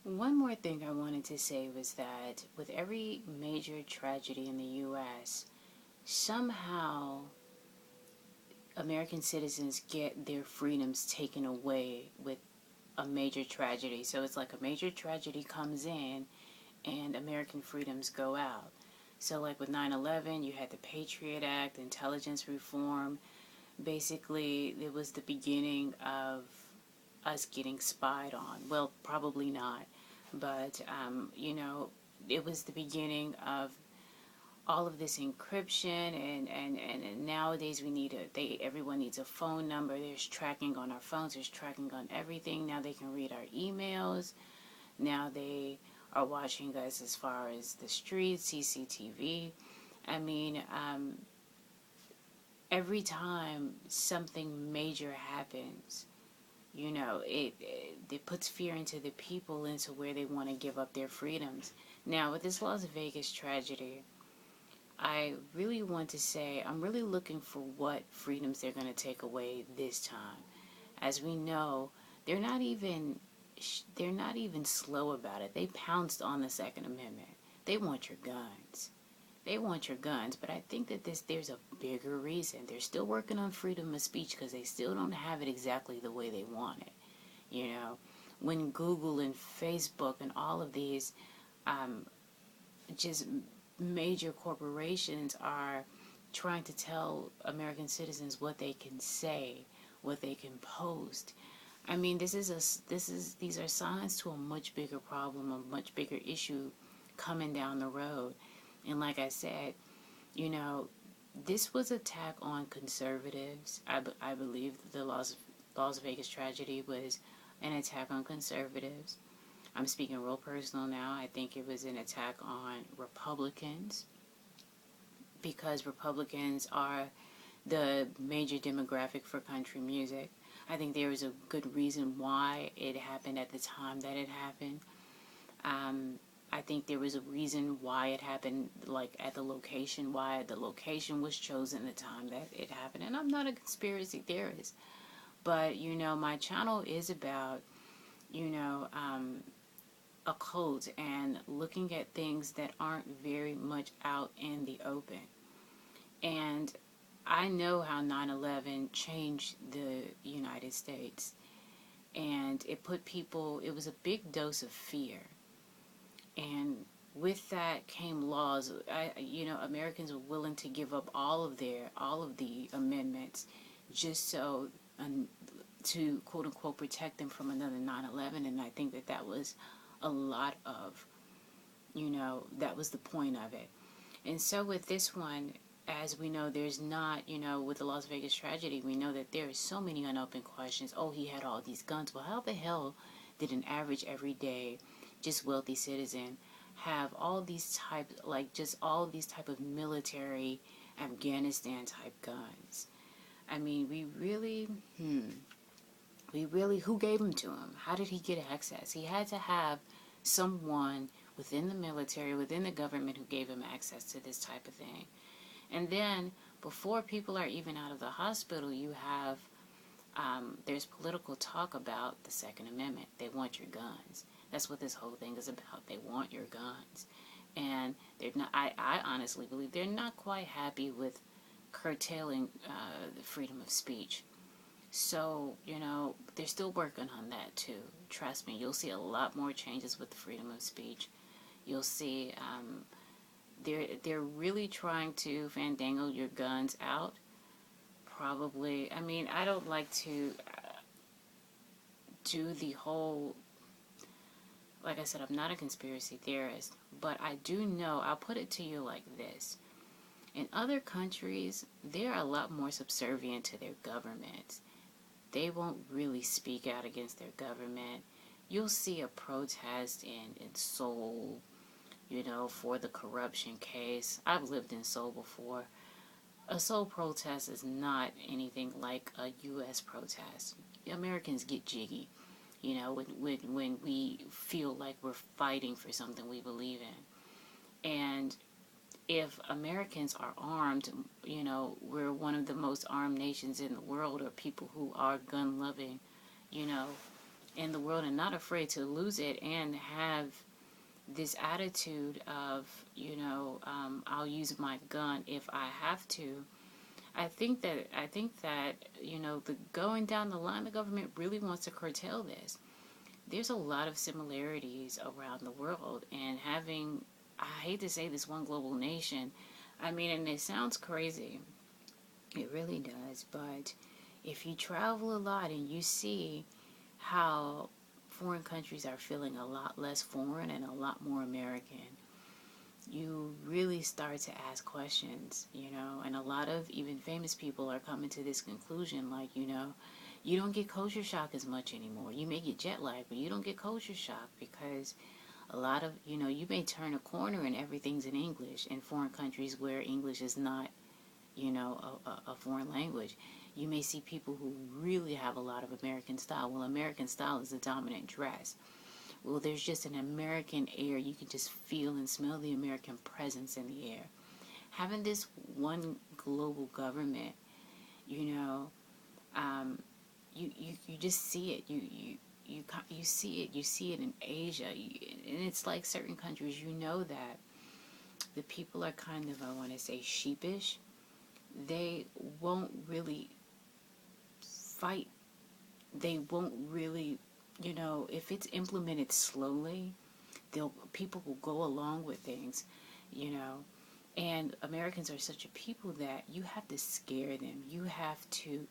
One more thing I wanted to say was that with every major tragedy in the U.S., somehow American citizens get their freedoms taken away with a major tragedy. So it's like a major tragedy comes in and American freedoms go out. So, like with 9/11, you had the Patriot Act, intelligence reform. Basically, it was the beginning of us getting spied on. Well, probably not, but it was the beginning of all of this encryption, and nowadays we need everyone needs a phone number. There's tracking on our phones, there's tracking on everything. Now they can read our emails. Now they are watching us as far as the streets, CCTV. I mean, every time something major happens, it puts fear into the people, into where they want to give up their freedoms. Now, with this Las Vegas tragedy, I really want to say I'm really looking for what freedoms they're going to take away this time. As we know, they're not even slow about it. They pounced on the Second Amendment. They want your guns. They want your guns, but I think that there's a bigger reason. They're still working on freedom of speech because they still don't have it exactly the way they want it. When Google and Facebook and all of these just major corporations are trying to tell American citizens what they can say, what they can post. I mean, these are signs to a much bigger problem, a much bigger issue coming down the road. And like I said, this was an attack on conservatives. I believe the Las Vegas tragedy was an attack on conservatives. I'm speaking real personal now. I think it was an attack on Republicans, because Republicans are the major demographic for country music. I think there was a good reason why it happened at the time that it happened. I think there was a reason why it happened, like at the location, why the location was chosen the time that it happened. And I'm not a conspiracy theorist, but my channel is about, occult and looking at things that aren't very much out in the open. And I know how 9/11 changed the United States, and it was a big dose of fear. And with that came laws. Americans were willing to give up all of the amendments just so, to quote unquote protect them from another 9/11. And I think that was a lot of, that was the point of it. And so with this one, as we know, there's not, with the Las Vegas tragedy, we know that there are so many unopened questions. Oh, he had all these guns. Well, how the hell did an average, everyday, just wealthy citizen have all these all these type of military, Afghanistan type guns? I mean, who gave them to him? How did he get access? He had to have someone within the military, within the government, who gave him access to this type of thing. And then, before people are even out of the hospital, you have, there's political talk about the Second Amendment. They want your guns. That's what this whole thing is about. They want your guns. And they're not, I honestly believe they're not quite happy with curtailing the freedom of speech. So, they're still working on that too. Trust me, you'll see a lot more changes with the freedom of speech. You'll see they're really trying to fandangle your guns out. Probably. I mean, I don't like to do the whole, like I said, I'm not a conspiracy theorist, but I do know, I'll put it to you like this. In other countries, they're a lot more subservient to their governments. They won't really speak out against their government. You'll see a protest in Seoul, for the corruption case. I've lived in Seoul before. A Seoul protest is not anything like a U.S. protest. Americans get jiggy, when we feel like we're fighting for something we believe in. And if Americans are armed, we're one of the most armed nations in the world, or people who are gun loving, in the world and not afraid to lose it and have this attitude of, I'll use my gun if I have to. I think that the going down the line, the government really wants to curtail this. There's a lot of similarities around the world, and having, I hate to say this, one global nation. I mean, and it sounds crazy, it really does, but if you travel a lot and you see how foreign countries are feeling a lot less foreign and a lot more American, you really start to ask questions, and a lot of even famous people are coming to this conclusion, like, you don't get culture shock as much anymore. You may get jet lag, but you don't get culture shock because a lot of, you may turn a corner and everything's in English in foreign countries where English is not, a foreign language. You may see people who really have a lot of American style. Well, American style is the dominant dress. Well, there's just an American air. You can just feel and smell the American presence in the air. Having this one global government, you know, you just see it. You see it. You see it in Asia, and it's like certain countries. That the people are kind of, I want to say, sheepish. They won't really fight. They won't really, if it's implemented slowly, people will go along with things, you know. And Americans are such a people that you have to scare them. You have to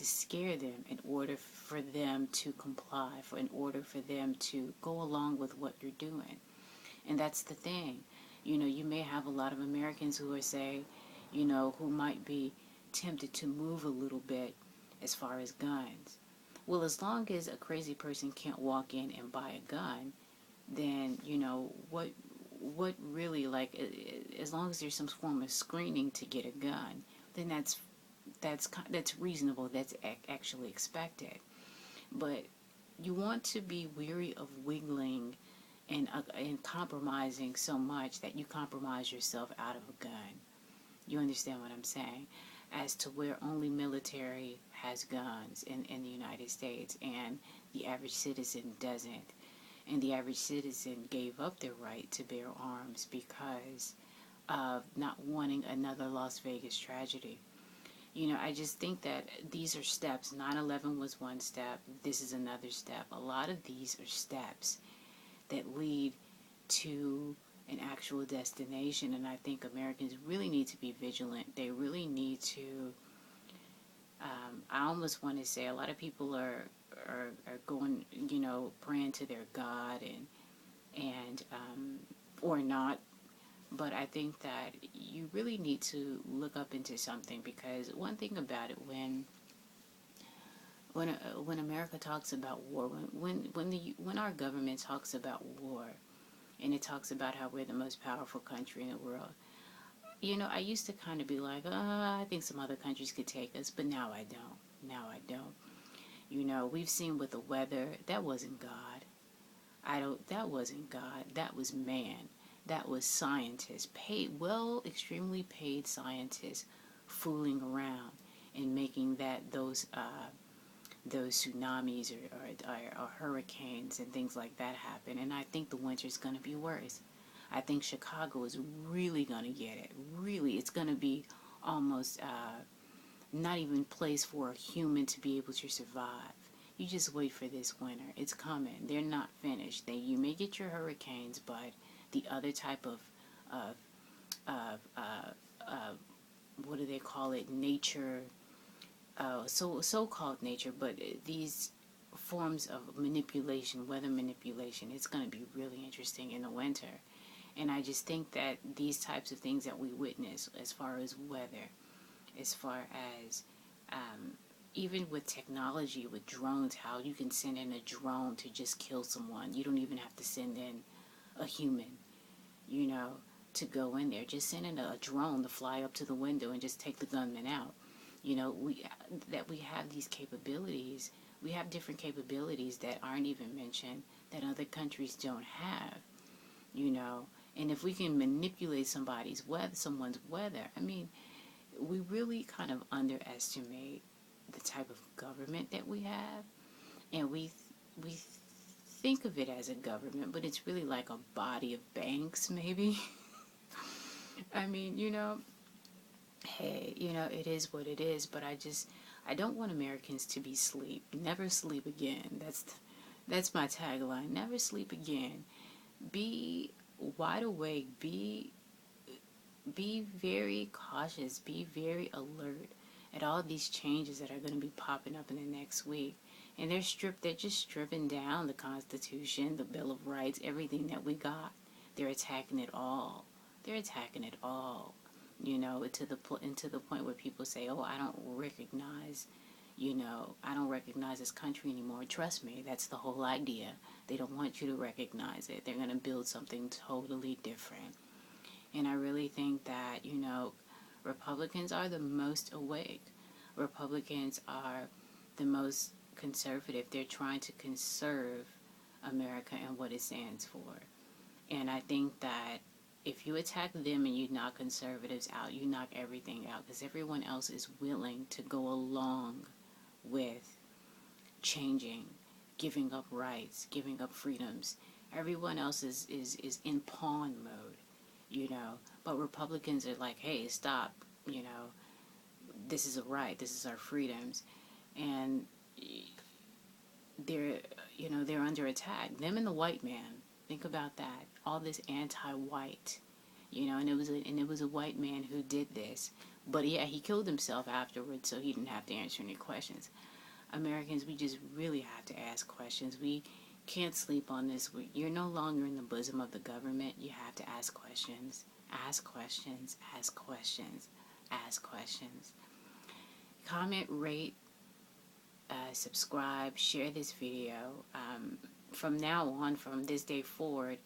scare them in order for them to comply, in order for them to go along with what you're doing. And that's the thing. You may have a lot of Americans who are who might be tempted to move a little bit as far as guns. Well, as long as a crazy person can't walk in and buy a gun, then what really, like, as long as there's some form of screening to get a gun, then that's reasonable. That's actually expected. But you want to be weary of wiggling and compromising so much that you compromise yourself out of a gun. You understand what I'm saying? As to where only military has guns in the United States and the average citizen doesn't. And the average citizen gave up their right to bear arms because of not wanting another Las Vegas tragedy. I just think that these are steps. 9/11 was one step. This is another step. A lot of these are steps that lead to an actual destination, and I think Americans really need to be vigilant. They really need to, I almost want to say, a lot of people are going, praying to their God and or not. But I think that you really need to look up into something, because one thing about it, when America talks about war, when our government talks about war, and it talks about how we're the most powerful country in the world, I used to kind of be like, I think some other countries could take us, but now I don't. We've seen with the weather, that wasn't God. That wasn't God. That was man. That was scientists, extremely paid scientists, fooling around and making those tsunamis or hurricanes and things like that happen. And I think the winter's going to be worse. I think Chicago is really going to get it. Really, it's going to be almost not even a place for a human to be able to survive. You just wait for this winter. It's coming. They're not finished. You may get your hurricanes, but the other type of what do they call it? Nature. So-called nature, but these forms of manipulation, weather manipulation, it's going to be really interesting in the winter. And I just think that these types of things that we witness, as far as weather, as far as even with technology, with drones, how you can send in a drone to just kill someone. You don't even have to send in a human, to go in there. Just send in a drone to fly up to the window and just take the gunman out. We have these capabilities. We have different capabilities that aren't even mentioned, that other countries don't have. And if we can manipulate someone's weather, I mean, we really kind of underestimate the type of government that we have. and we think of it as a government, but it's really like a body of banks, maybe. I mean, hey, it is what it is, but I don't want Americans to be sleep. Never sleep again. That's my tagline. Never sleep again. Be wide awake. Be very cautious. Be very alert at all these changes that are going to be popping up in the next week. And they're just stripping down the Constitution, the Bill of Rights, everything that we got. They're attacking it all. They're attacking it all. To the point where people say, "Oh, I don't recognize this country anymore." Trust me, that's the whole idea. They don't want you to recognize it. They're going to build something totally different. And I really think that, Republicans are the most awake. Republicans are the most conservative. They're trying to conserve America and what it stands for. And I think that if you attack them and you knock conservatives out, you knock everything out, because everyone else is willing to go along with changing, giving up rights, giving up freedoms. Everyone else is in pawn mode. But Republicans are like, hey, stop, this is a right, this is our freedoms. And they're under attack. Them and the white man. Think about that. All this anti-white, and it was a white man who did this. But yeah, he killed himself afterwards, so he didn't have to answer any questions. Americans, we just really have to ask questions. We can't sleep on this. You're no longer in the bosom of the government. You have to ask questions. Ask questions. Ask questions. Ask questions. Comment, rate, subscribe, share this video. From now on, from this day forward,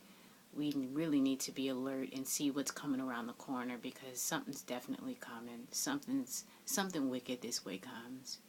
we really need to be alert and see what's coming around the corner, because something's definitely coming. Something wicked this way comes.